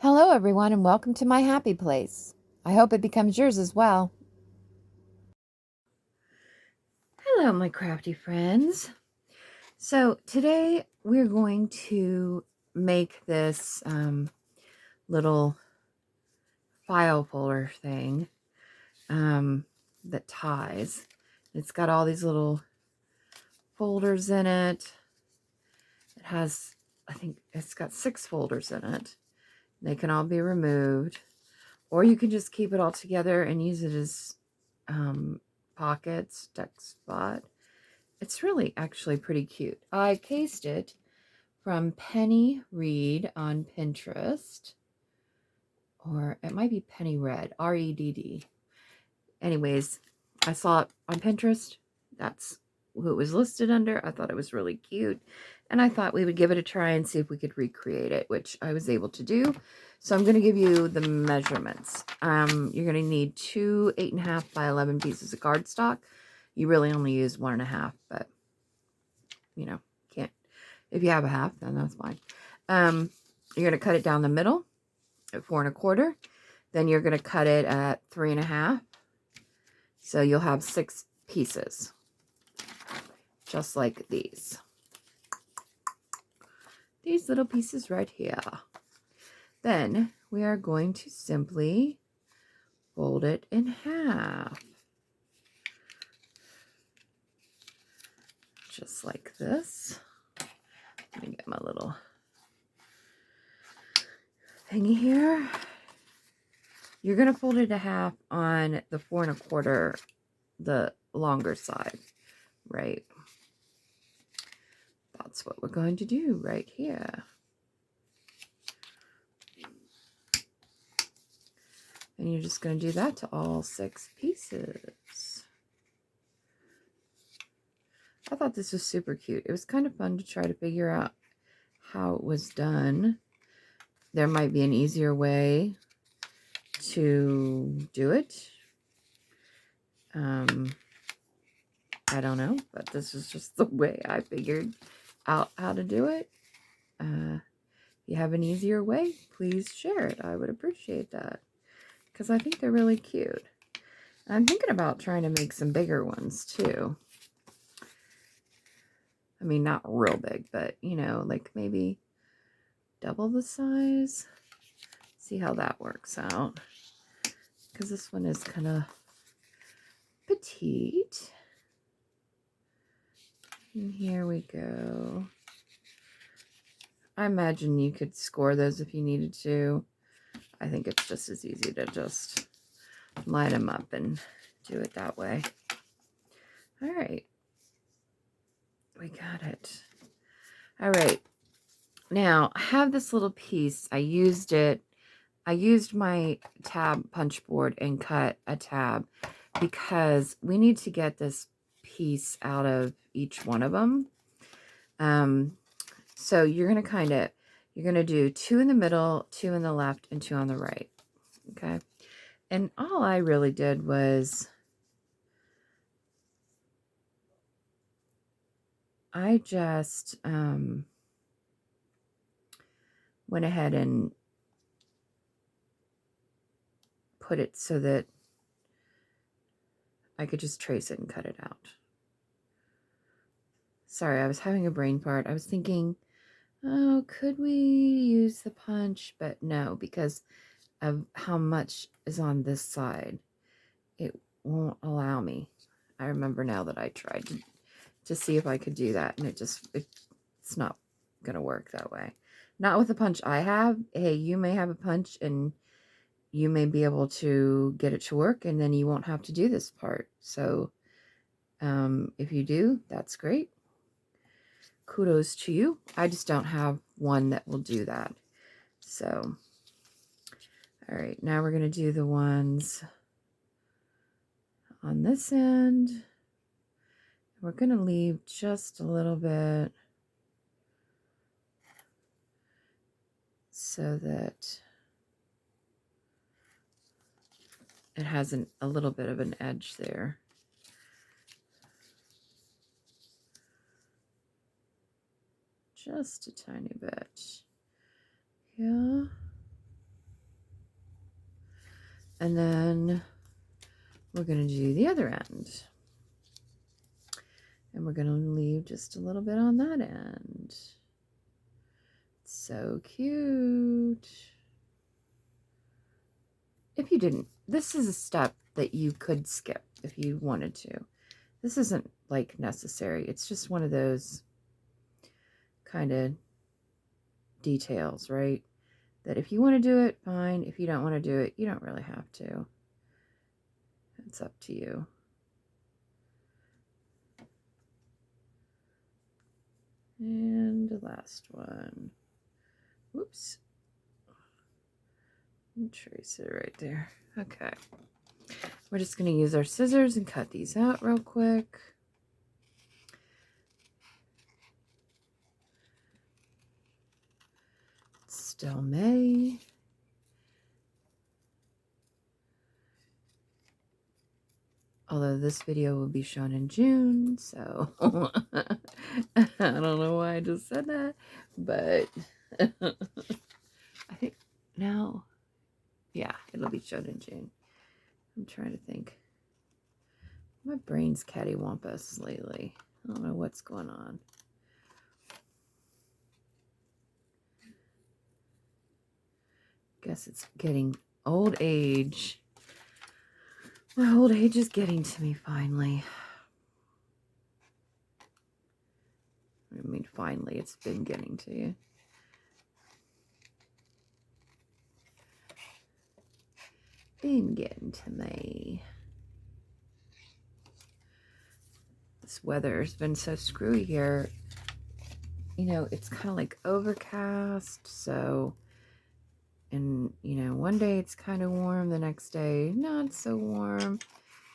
Hello, everyone, and welcome to my happy place. I hope it becomes yours as well. Hello, my crafty friends. So today we're going to make this little file folder thing that ties. It's got all these little folders in it. It has, I think it's got 6 folders in it. They can all be removed, or you can just keep it all together and use it as pockets, deck spot. It's really actually pretty cute. I cased it from Penny Reed on Pinterest, or it might be Penny Red, R-E-D-D. Anyways, I saw it on Pinterest. That's who it was listed under. I thought it was really cute, and I thought we would give it a try and see if we could recreate it, which I was able to do. So I'm going to give you the measurements. You're going to need 2 8.5 by 11 pieces of cardstock. You really only use 1.5, but you know, can't. If you have a half, then that's fine. You're going to cut it down the middle at 4 1/4. Then you're going to cut it at 3 1/2. So you'll have 6 pieces, just like these. These little pieces right here. Then we are going to simply fold it in half. Just like this. Let me get my little thingy here. You're going to fold it in half on the 4 1/4, the longer side, right? That's what we're going to do right here. And you're just going to do that to all 6 pieces. I thought this was super cute. It was kind of fun to try to figure out how it was done. There might be an easier way to do it. I don't know, but this is just the way I figured out how to do it. If you have an easier way, please share it. I would appreciate that, because I think they're really cute. I'm thinking about trying to make some bigger ones too. I mean, not real big, but you know, like maybe double the size. See how that works out, because this one is kind of petite. And here we go. I imagine you could score those if you needed to. I think it's just as easy to just line them up and do it that way. All right. We got it. All right. Now, I have this little piece. I used it. I used my tab punch board and cut a tab because we need to get this piece out of each one of them. So you're going to do 2 in the middle, 2 in the left, and 2 on the right. Okay. And all I really did was I just went ahead and put it so that I could just trace it and cut it out. Sorry, I was having a brain fart. I was thinking, oh, could we use the punch? But no, because of how much is on this side, it won't allow me. I remember now that I tried to see if I could do that, and it's not gonna work that way. Not with the punch I have. Hey, you may have a punch and you may be able to get it to work, and then you won't have to do this part. So if you do, that's great. Kudos to you. I just don't have one that will do that. So, all right, now we're going to do the ones on this end. We're going to leave just a little bit so that it has a little bit of an edge there. Just a tiny bit. Yeah. And then we're going to do the other end. And we're going to leave just a little bit on that end. So cute. If you didn't, this is a step that you could skip if you wanted to. This isn't like necessary. It's just one of those kind of details, right? That if you want to do it, fine. If you don't want to do it, you don't really have to. It's up to you. And the last one. Whoops. Trace it right there. Okay. We're just going to use our scissors and cut these out real quick. It's still May. Although this video will be shown in June, so I don't know why I just said that, but I think now, yeah, it'll be shown in June. I'm trying to think. My brain's cattywampus lately. I don't know what's going on. Guess it's getting old age. My old age is getting to me finally. I mean, finally, it's been getting to you. Been getting to me. This weather has been so screwy here. You know, it's kind of like overcast, so, and, you know, one day it's kind of warm, the next day not so warm.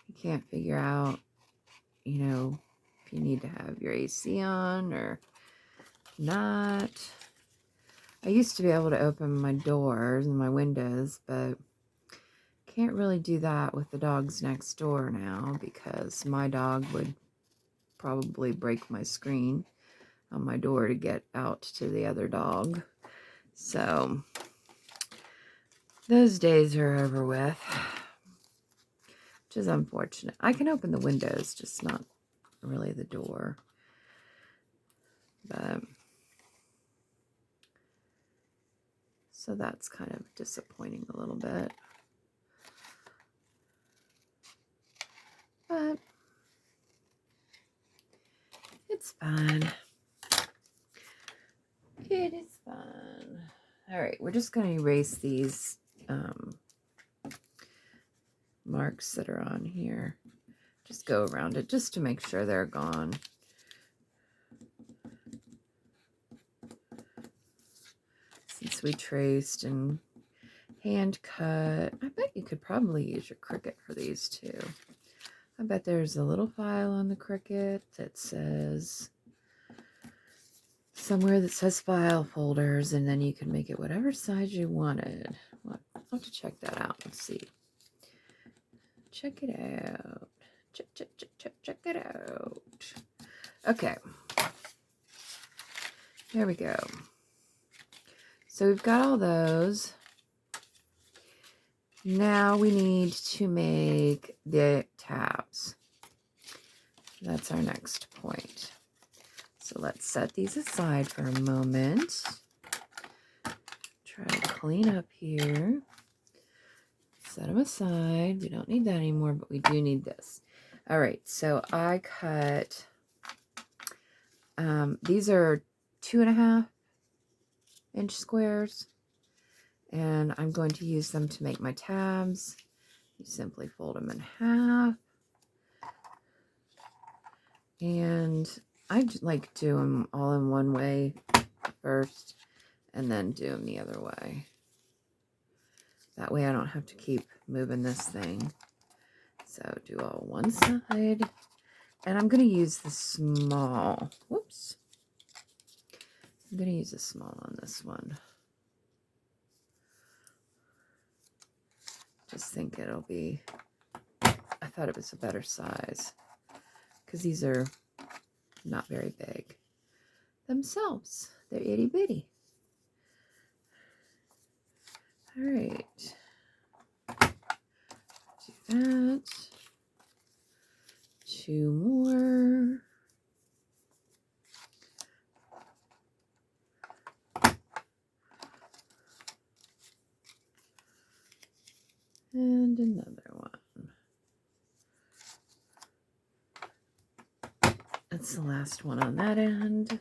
You can't figure out, you know, if you need to have your AC on or not. I used to be able to open my doors and my windows, but can't really do that with the dogs next door now because my dog would probably break my screen on my door to get out to the other dog. So those days are over with, which is unfortunate. I can open the windows, just not really the door. But so that's kind of disappointing a little bit. But it's fine. It is fun. All right, we're just going to erase these marks that are on here. Just go around it just to make sure they're gone. Since we traced and hand cut, I bet you could probably use your Cricut for these too. I bet there's a little file on the Cricut that says, somewhere that says file folders, and then you can make it whatever size you wanted. Well, I'll have to check that out and see. Check it out. Check it out. Okay. There we go. So we've got all those. Now we need to make the tabs. That's our next point. So let's set these aside for a moment. Try to clean up here. Set them aside. We don't need that anymore, but we do need this. All right, so I cut, these are 2.5-inch squares, and I'm going to use them to make my tabs. You simply fold them in half. And I like do them all in one way first, and then do them the other way. That way I don't have to keep moving this thing. So do all one side. And I'm going to use the small. Whoops. I'm going to use a small on this one. Just think it'll be, I thought it was a better size, because these are not very big themselves. They're itty bitty. All right. 2 more. And another one. That's the last one on that end.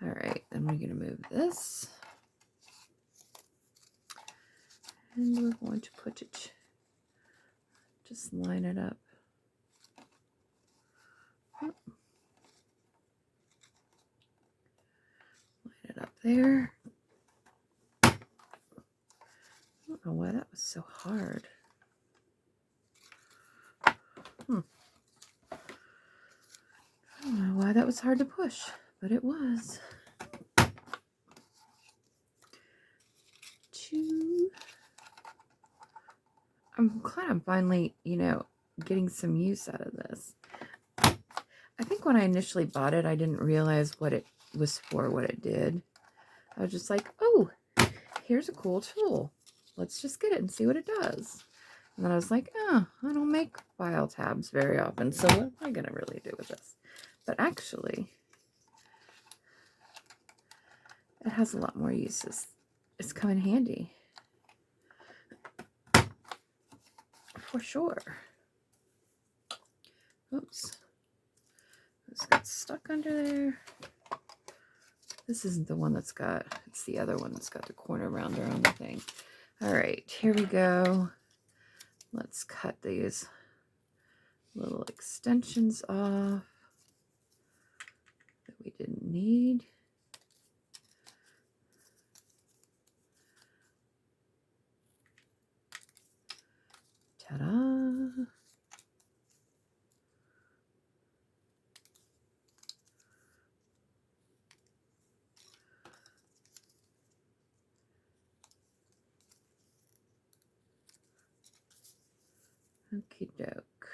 All right, then we're going to move this. And we're going to put it, just line it up. Line it up there. I don't know why that was so hard. I don't know why that was hard to push, but it was. 2. I'm glad I'm finally, getting some use out of this. I think when I initially bought it, I didn't realize what it was for, what it did. I was just like, oh, here's a cool tool. Let's just get it and see what it does. And then I was like, oh, I don't make file tabs very often, so what am I going to really do with this? But actually, it has a lot more uses. It's come in handy. For sure. Oops. This got stuck under there. This isn't the one that's got, it's the other one that's got the corner rounder on the thing. All right, here we go. Let's cut these little extensions off that we didn't need. Ta-da! Okie doke.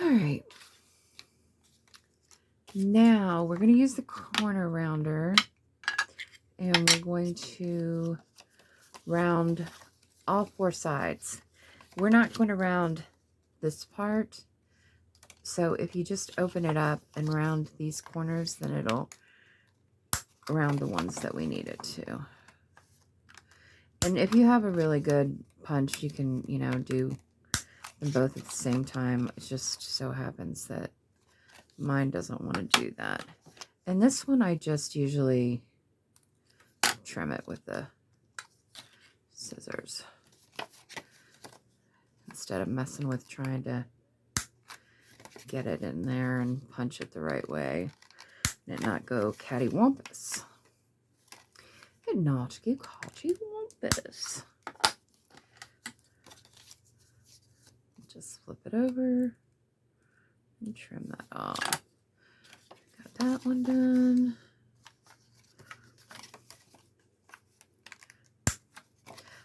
All right. Now we're going to use the corner rounder and we're going to round all 4 sides. We're not going to round this part. So if you just open it up and round these corners, then it'll round the ones that we need it to. And if you have a really good punch, you can, do them both at the same time. It just so happens that mine doesn't want to do that. And this one, I just usually trim it with the scissors instead of messing with trying to get it in there and punch it the right way and it not go cattywampus. And not go cattywampus. Just flip it over and trim that off. Got that one done.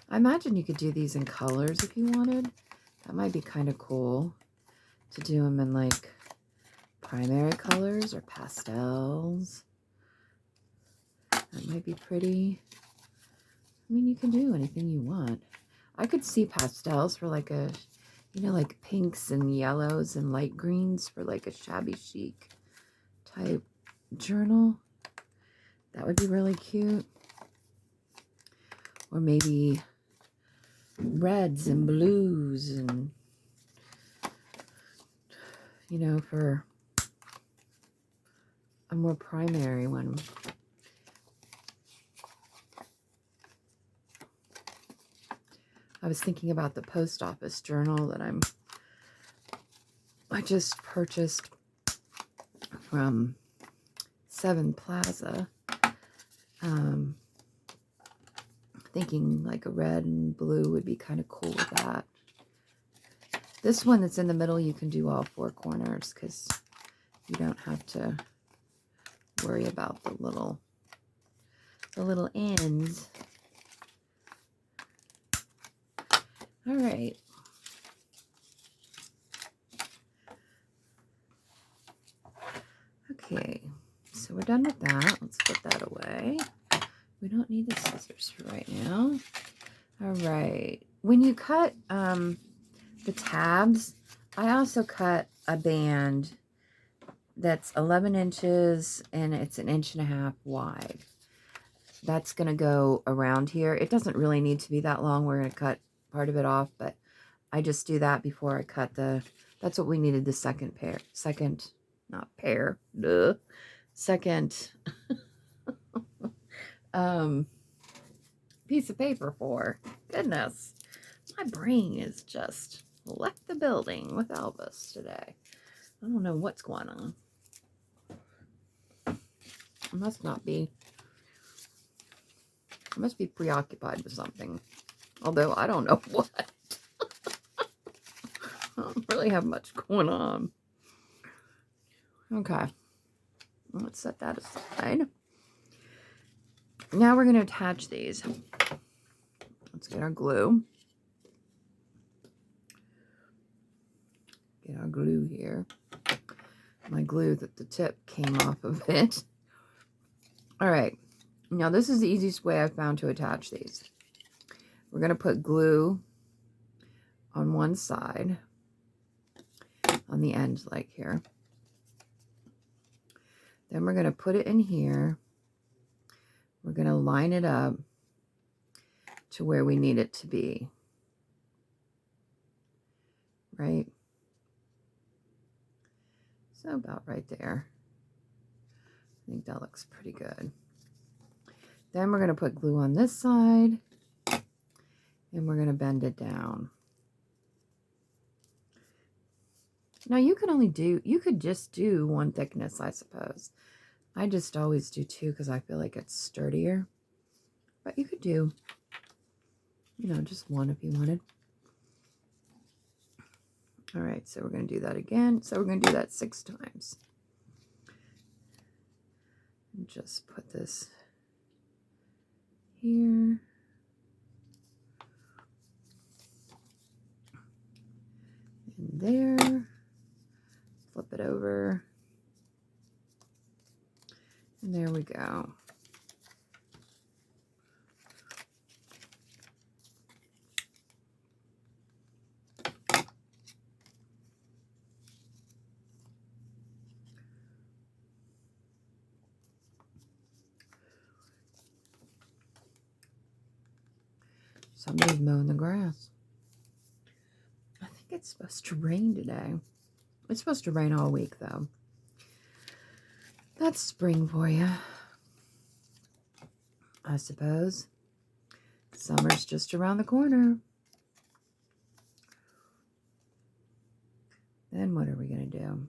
I imagine you could do these in colors if you wanted. That might be kind of cool to do them in like primary colors or pastels. That might be pretty. I mean, you can do anything you want. I could see pastels for like a, like pinks and yellows and light greens for like a shabby chic type journal. That would be really cute. Or maybe reds and blues and, for a more primary one. I was thinking about the post office journal that I just purchased from Seven Plaza. Thinking like a red and blue would be kind of cool with that. This one that's in the middle, you can do all 4 corners because you don't have to worry about the little ends. All right. Okay, so we're done with that. Let's put that away. We don't need the scissors for right now. All right. When you cut the tabs, I also cut a band that's 11 inches and it's 1.5 inches wide. That's going to go around here. It doesn't really need to be that long. We're going to cut part of it off, but I just do that before I cut the, that's what we needed the second piece of paper for. Goodness, my brain is just left the building with Elvis today. I don't know what's going on. I must be preoccupied with something. Although I don't know what. I don't really have much going on. Okay. Let's set that aside. Now we're going to attach these. Let's get our glue. Get our glue here. My glue that the tip came off of it. All right. Now this is the easiest way I've found to attach these. We're going to put glue on one side, on the end like here. Then we're going to put it in here. We're going to line it up to where we need it to be. Right? So about right there. I think that looks pretty good. Then we're going to put glue on this side. And we're going to bend it down. Now you could just do one thickness, I suppose. I just always do two because I feel like it's sturdier. But you could do, just one if you wanted. All right, so we're going to do that again. So we're going to do that 6 times. And just put this here. And there. Flip it over. And there we go. Somebody's mowing the grass. I think it's supposed to rain today. It's supposed to rain all week, though. That's spring for you, I suppose. Summer's just around the corner. Then what are we going to do?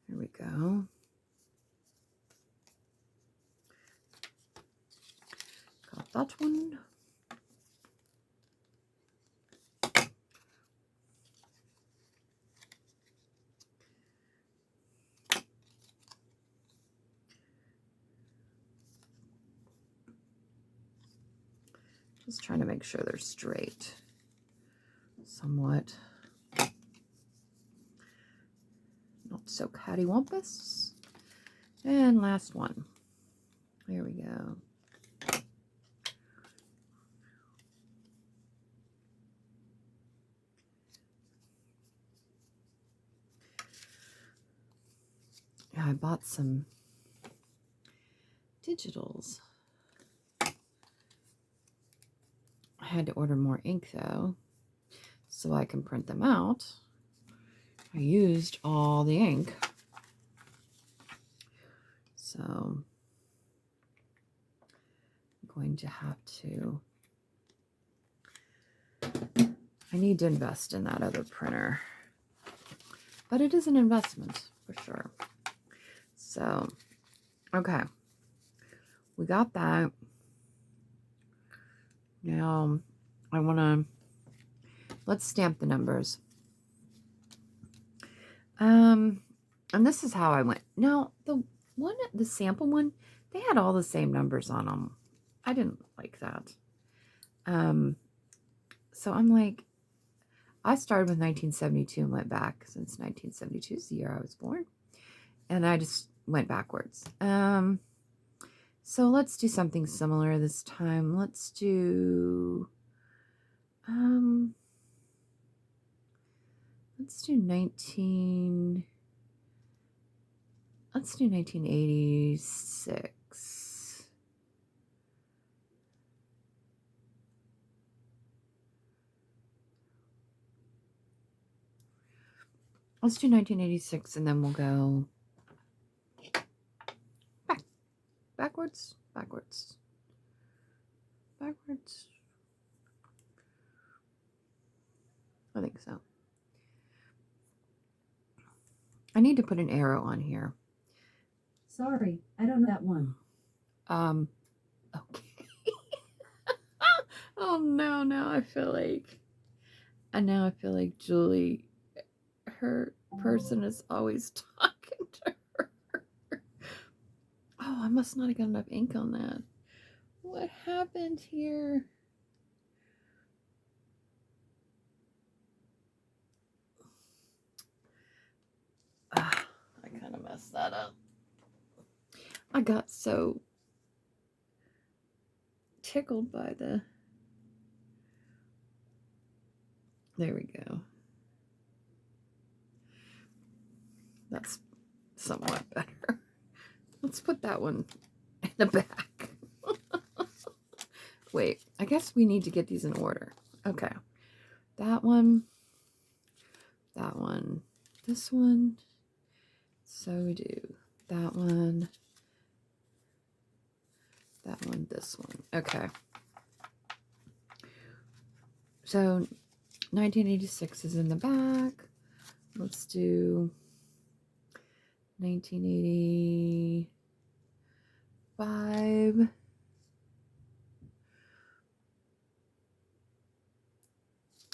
Here we go. Got that one. Just trying to make sure they're straight. Somewhat. Not so cattywampus. And last one. There we go. Yeah, I bought some digitals. I had to order more ink though, so I can print them out. I used all the ink. So I'm going to have to, I need to invest in that other printer. But it is an investment for sure. So, okay. We got that. Now, I want to, let's stamp the numbers. And this is how I went. Now, the sample one, they had all the same numbers on them. I didn't like that. So I'm like, I started with 1972 and went back since 1972 is the year I was born. And I just went backwards. So let's do something similar this time. Let's do 1986. Let's do 1986 and then we'll go backwards. I think so. I need to put an arrow on here. Sorry, I don't know that one. Okay. Oh no, now I feel like Julie, her person is always talking to her. Oh, I must not have got enough ink on that. What happened here? I kind of messed that up. I got so tickled by the... There we go. That's somewhat better. Let's put that one in the back. Wait, I guess we need to get these in order. Okay. That one, this one. So we do that one, this one. Okay. So 1986 is in the back. Let's do 1985.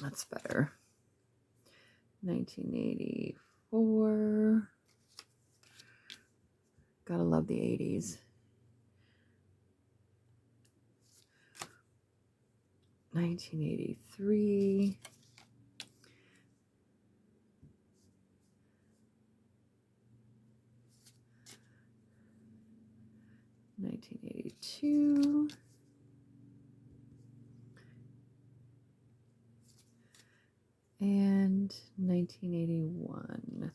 That's better. 1984. Gotta love the 80s. 1983. 1982. And 1981.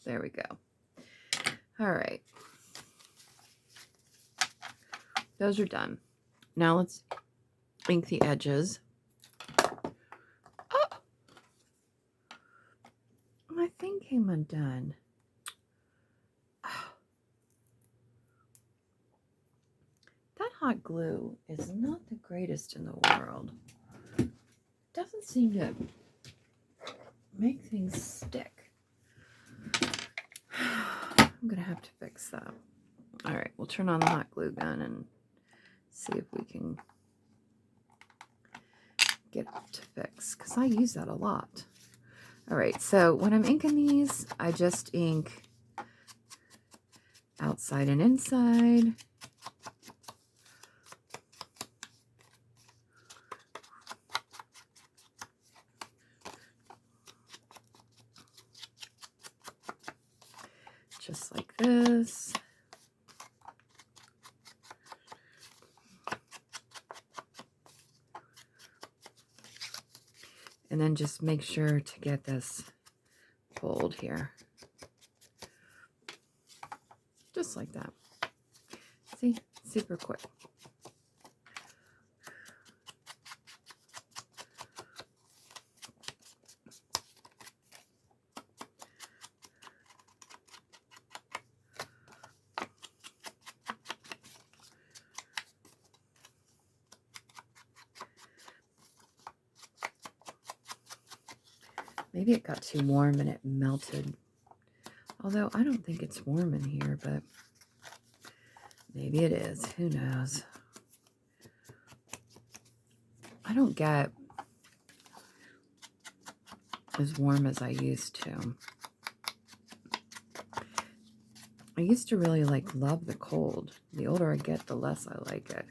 There we go. All right. Those are done. Now let's ink the edges. Oh! My thing came undone. That hot glue is not the greatest in the world. It doesn't seem to make things stick. I'm gonna have to fix that. All right, we'll turn on the hot glue gun and see if we can get it to fix, because I use that a lot. All right, so when I'm inking these, I just ink outside and inside. Just like this. And then just make sure to get this pulled here. Just like that. See? Super quick. Maybe it got too warm and it melted. Although I don't think it's warm in here, but maybe it is. Who knows? I don't get as warm as I used to. I used to really love the cold. The older I get, the less I like it.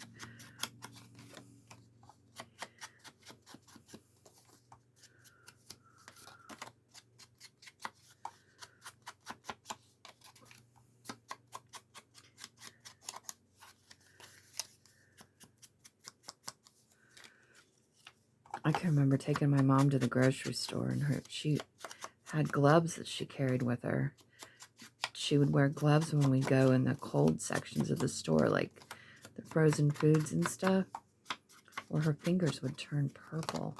I can remember taking my mom to the grocery store, and she had gloves that she carried with her. She would wear gloves when we go in the cold sections of the store, like the frozen foods and stuff, or her fingers would turn purple.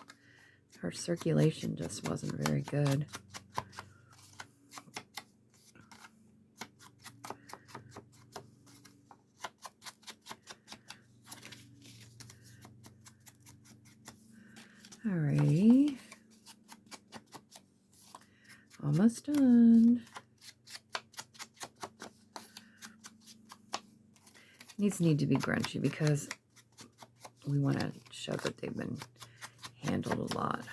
Her circulation just wasn't very good. Alrighty. Almost done. These need to be grungy because we want to show that they've been handled a lot.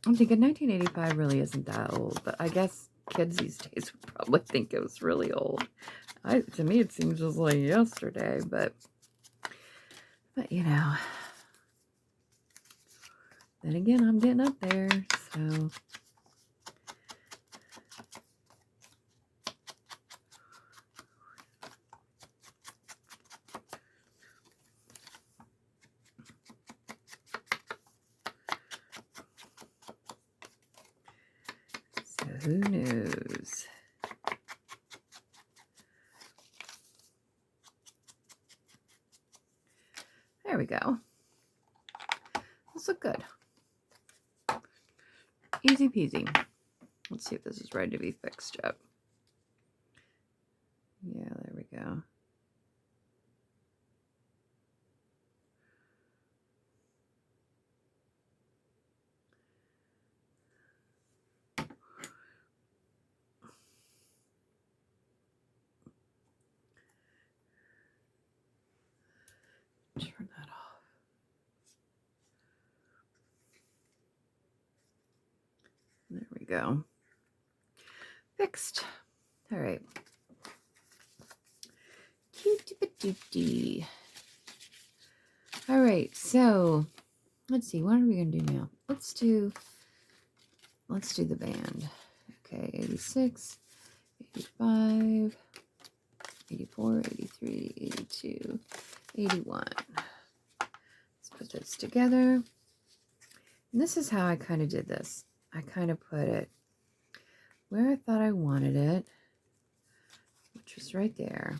I'm thinking 1985 really isn't that old, but I guess kids these days would probably think it was really old. To me, it seems just like yesterday, but you know. Then again, I'm getting up there, so. So who knows? There we go. Those look good. Easy peasy. Let's see if this is ready to be fixed yet. Yeah, there we go. Turn that off. There we go. Fixed. All right. Cute-a-doopty. All right, so let's see. What are we gonna do now? Let's do the band. Okay, 86, 85, 84, 83, 82, 81. Let's put this together. And this is how I kind of did this. I kind of put it where I thought I wanted it, which was right there.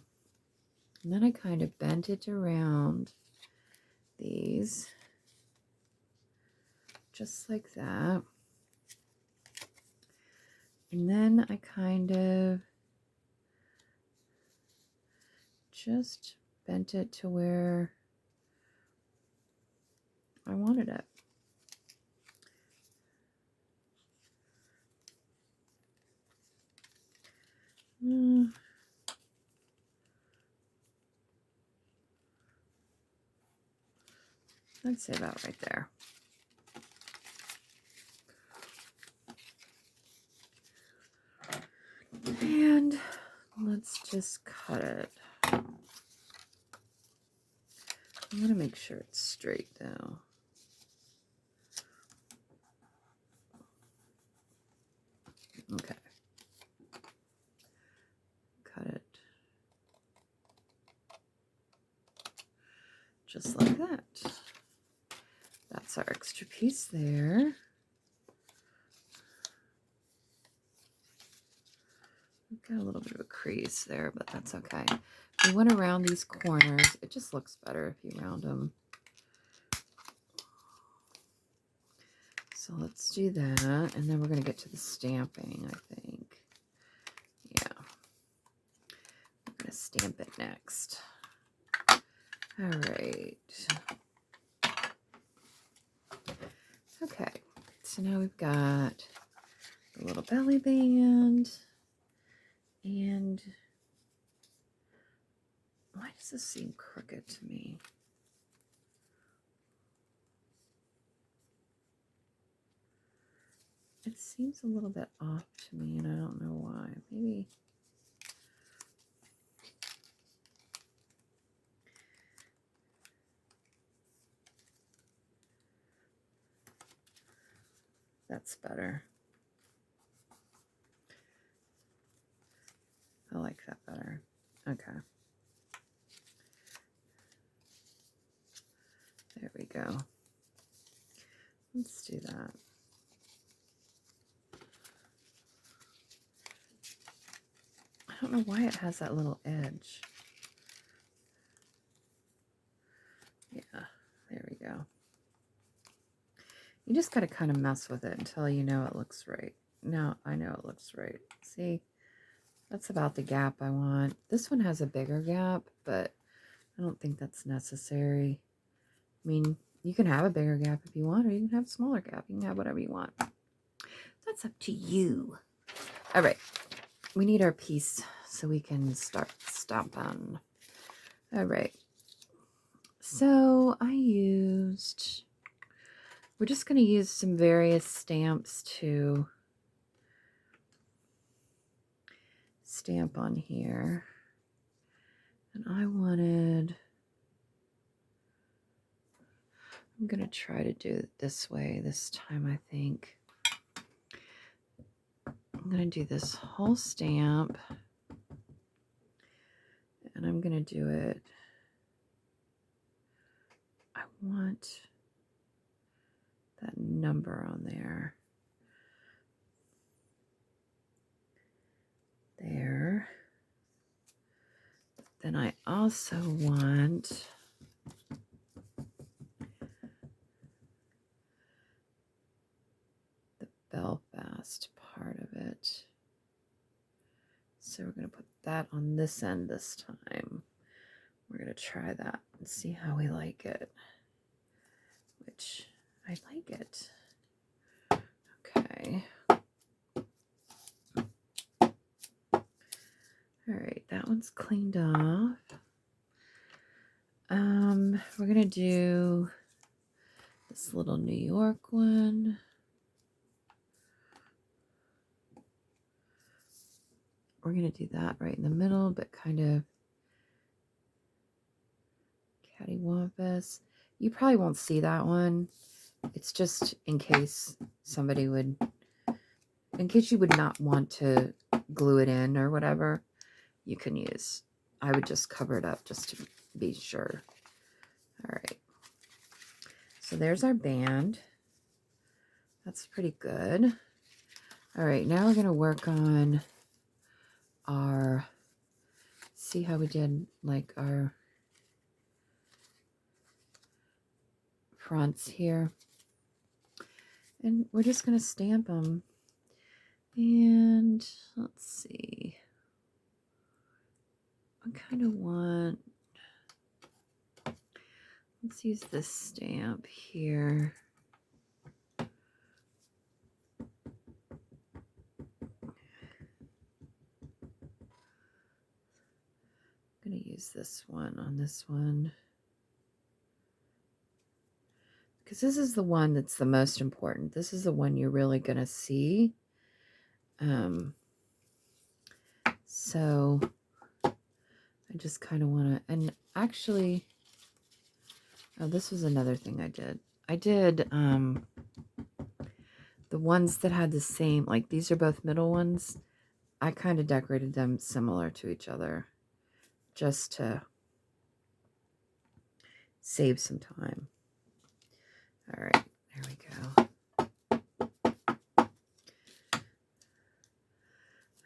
And then I kind of bent it around these, just like that. And then I kind of just bent it to where I wanted it. I'd say about right there. And let's just cut it. I want to make sure it's straight though. Okay. Cut it just like that. That's our extra piece there. We've got a little bit of a crease there, but that's okay. We went around these corners. It just looks better if you round them. So let's do that, and then we're going to get to the stamping, I think. Yeah. I'm going to stamp it next. All right. Okay, so now we've got the little belly band, and why does this seem crooked to me? it seems a little bit off to me, and I don't know why. Maybe that's better. I like that better. Okay. There we go. Let's do that. I don't know why it has that little edge. Yeah, there we go. You just got to kind of mess with it until you know it looks right. Now I know it looks right. See, that's about the gap I want. This one has a bigger gap, but I don't think that's necessary. I mean, you can have a bigger gap if you want, or you can have a smaller gap. You can have whatever you want. That's up to you. All right. We need our piece so we can start stamping. All right. So we're just going to use some various stamps to stamp on here. And I'm going to try to do it this way this time, I think. I'm going to do this whole stamp. And I'm going to do it. I want that number on there. There. Then I also want the Belfast part of it. So we're going to put that on this end this time. We're going to try that and see how we like it. Which I like it. Okay. All right, that one's cleaned off. We're going to do this little New York one. We're going to do that right in the middle, but kind of cattywampus. You probably won't see that one. It's just in case in case you would not want to glue it in or whatever, you can use. I would just cover it up just to be sure. All right. So there's our band. That's pretty good. All right, now we're going to work on see how we did like our fronts here. And we're just going to stamp them. And let's see. I kind of want, let's use this stamp here. I'm going to use this one on this one. Because this is the one that's the most important. This is the one you're really going to see. So I just kind of want to, and actually, oh, this was another thing I did. I did the ones that had the same, like these are both middle ones. I kind of decorated them similar to each other just to save some time. All right, there we go.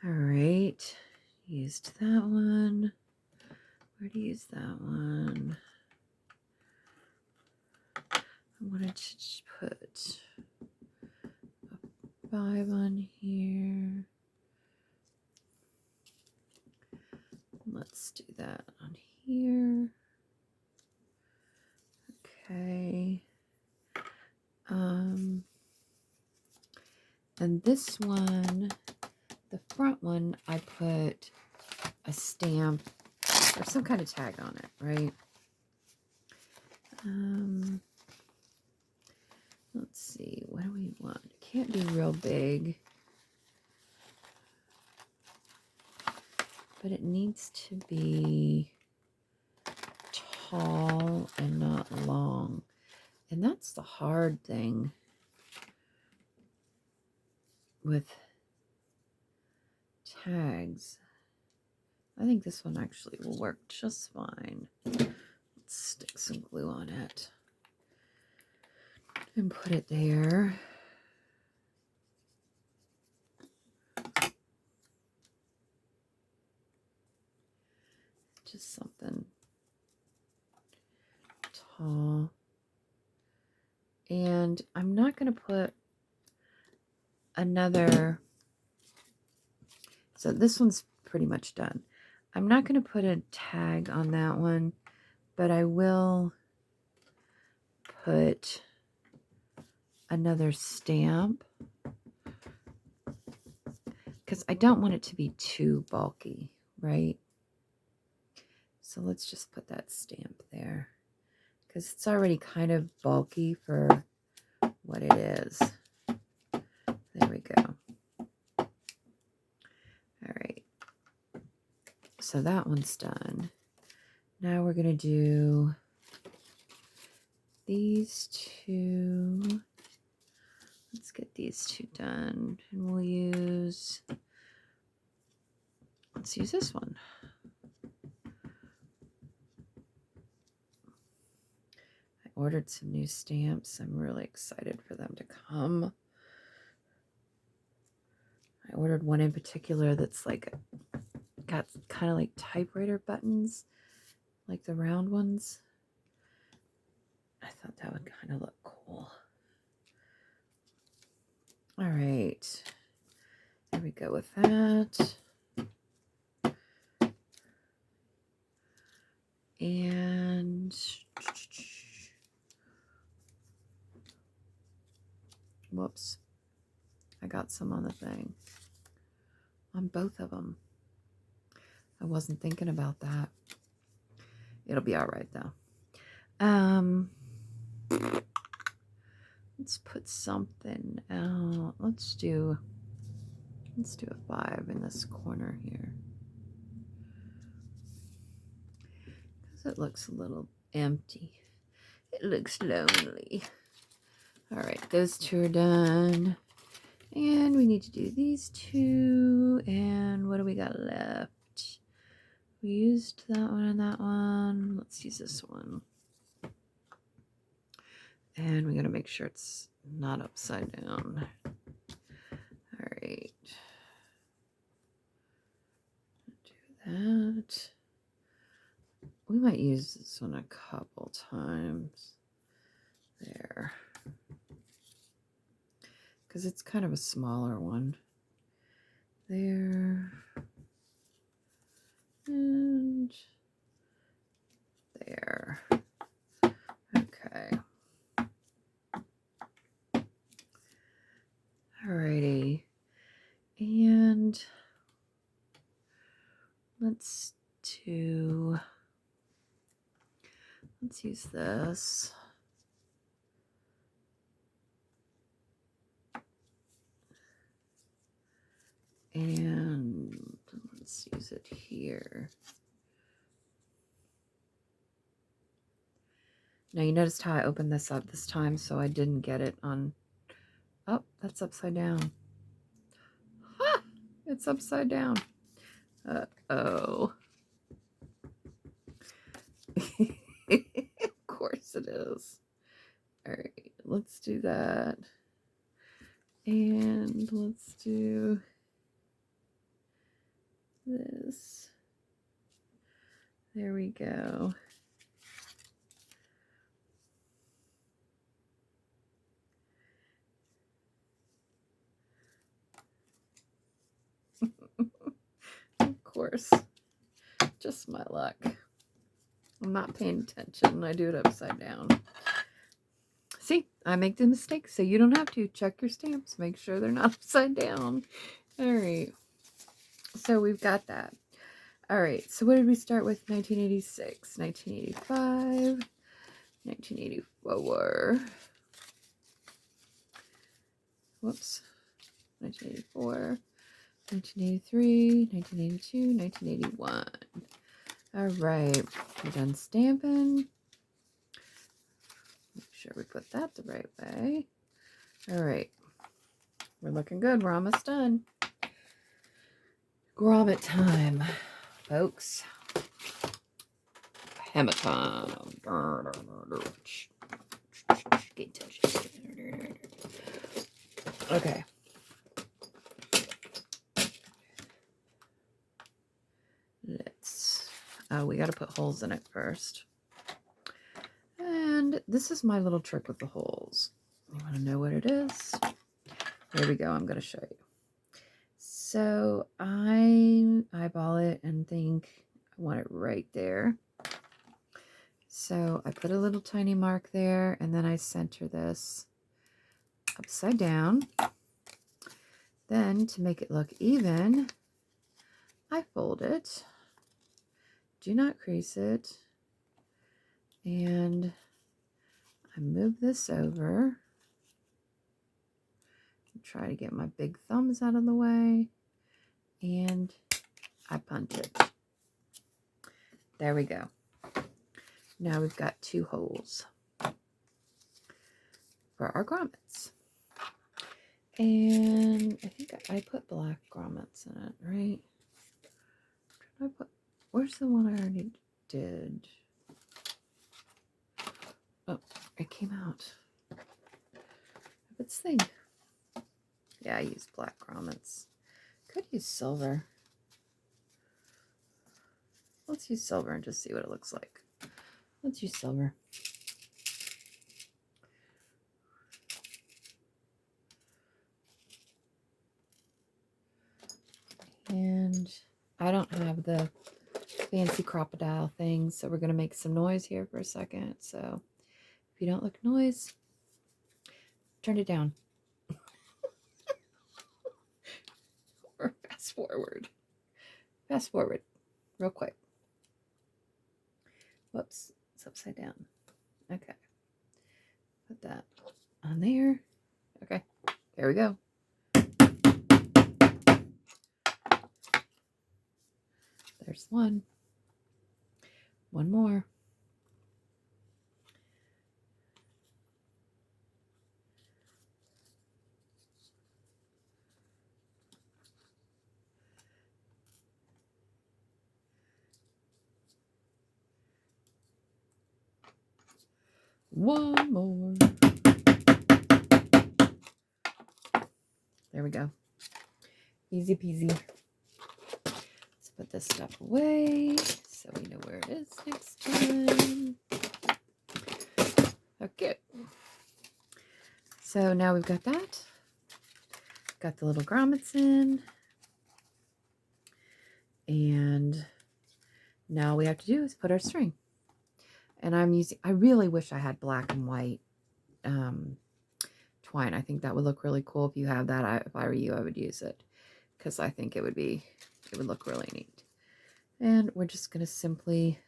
All right, used that one. Where to use that one? I wanted to just put a 5 on here. Let's do that on here. Okay. And this one, the front one, I put a stamp or some kind of tag on it, right? Let's see, what do we want? It can't be real big, but it needs to be tall and not long. And that's the hard thing with tags. I think this one actually will work just fine. Let's stick some glue on it and put it there. Just something tall. And I'm not going to put another, so this one's pretty much done. I'm not going to put a tag on that one, but I will put another stamp because I don't want it to be too bulky, right? So let's just put that stamp there because it's already kind of bulky for what it is. There we go. All right. So that one's done. Now we're going to do these two. Let's get these two done. And we'll use, let's use this one. I ordered some new stamps. I'm really excited for them to come. I ordered one in particular that's like got kind of like typewriter buttons, like the round ones. I thought that would kind of look cool. All right, there we go with that. And whoops, I got some on the thing, on both of them. I wasn't thinking about that. It'll be all right though. Let's put something out. Let's do a 5 in this corner here. Because it looks a little empty. It looks lonely. All right, those two are done. And we need to do these two. And what do we got left? We used that one and that one. Let's use this one. And we got to make sure it's not upside down. All right. Do that. We might use this one a couple times. There. Because it's kind of a smaller one. There. And there. Okay. Alrighty. And let's use this. And let's use it here. Now you noticed how I opened this up this time, so I didn't get it on. Oh, that's upside down. Ha! It's upside down. Uh-oh. Of course it is. All right, let's do that. And let's do this. There we go. Of course. Just my luck. I'm not paying attention. I do it upside down. See, I make the mistake, so you don't have to. Check your stamps. Make sure they're not upside down. All right. So we've got that. All right. So what did we start with? 1986, 1985, 1984. Whoops. 1984, 1983, 1982, 1981. All right, we're done stamping. Make sure we put that the right way. All right, we're looking good. We're almost done. Grommet time, folks. Hammer time. Okay. We got to put holes in it first. And this is my little trick with the holes. You want to know what it is? Here we go. I'm going to show you. So I eyeball it and think I want it right there. So I put a little tiny mark there, and then I center this upside down. Then to make it look even, I fold it. Do not crease it. And I move this over. Try to get my big thumbs out of the way. And I punch it. There we go. Now we've got 2 holes for our grommets. And I think I put black grommets in it, right? Where's the one I already did? Oh, it came out. Let's think. Yeah, I used black grommets. Could use silver. Let's use silver and just see what it looks like. Let's use silver. And I don't have the fancy crocodile thing, so we're going to make some noise here for a second. So if you don't like noise, turn it down. Or fast forward. Fast forward real quick. Whoops, it's upside down. Okay. Put that on there. Okay, there we go. There's one. One more. One more. There we go. Easy peasy. Let's put this stuff away so we know where it is next time. Okay. So now we've got that. Got the little grommets in. And now all we have to do is put our string. And I really wish I had black and white twine. I think that would look really cool. If you have that, if I were you, I would use it. Because I think it would look really neat. And we're just going to simply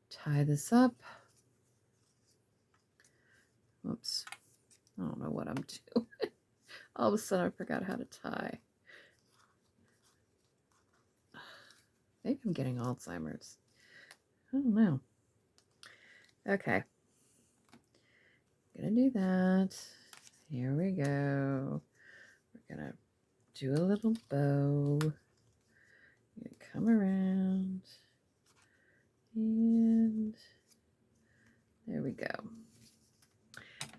tie this up. Whoops. I don't know what I'm doing. All of a sudden I forgot how to tie. Maybe I'm getting Alzheimer's. I don't know. Okay. Gonna do that. Here we go. We're gonna do a little bow. Gonna come around. And there we go.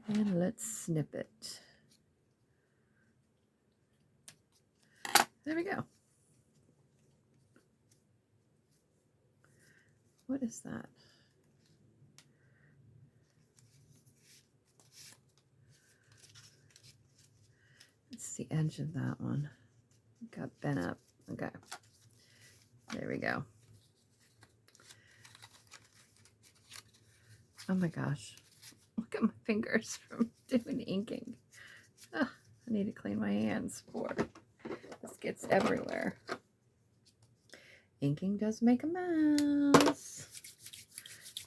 And let's snip it. There we go. What is that? It's the edge of that one. It got bent up. Okay. There we go. Oh my gosh. Look at my fingers from doing inking. Oh, I need to clean my hands before this gets everywhere. Inking does make a mess.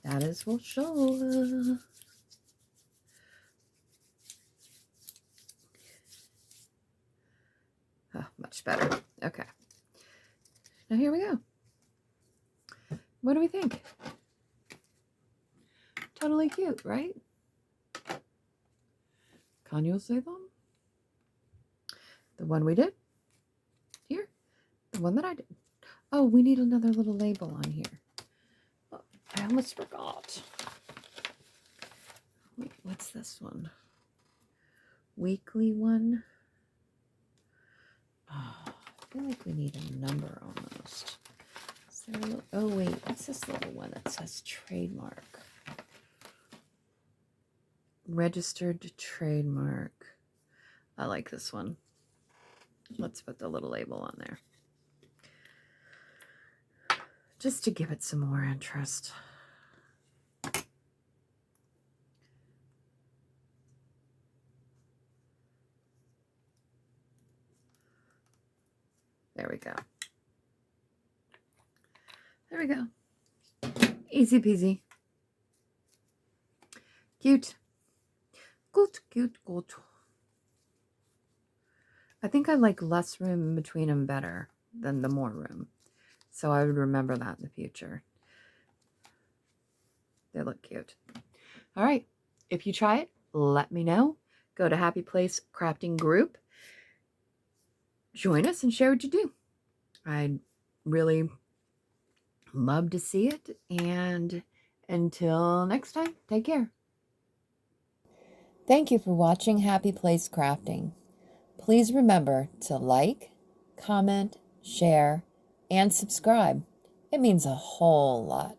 That is for sure. Much better. Okay. Now here we go. What do we think? Totally cute, right? Can you say them? The one we did? Here. The one that I did. Oh, we need another little label on here. Oh, I almost forgot. Wait, what's this one? Weekly one? Oh, I feel like we need a number almost. Oh, wait. What's this little one that says trademark? Registered trademark. I like this one. Let's put the little label on there. Just to give it some more interest. There we go. There we go. Easy peasy. Cute. Good, cute, good. I think I like less room in between them better than the more room. So I would remember that in the future. They look cute. All right. If you try it, let me know. Go to Happy Place Crafting Group. Join us and share what you do. I'd really love to see it. And until next time, take care. Thank you for watching Happy Place Crafting. Please remember to like, comment, share, and subscribe. It means a whole lot.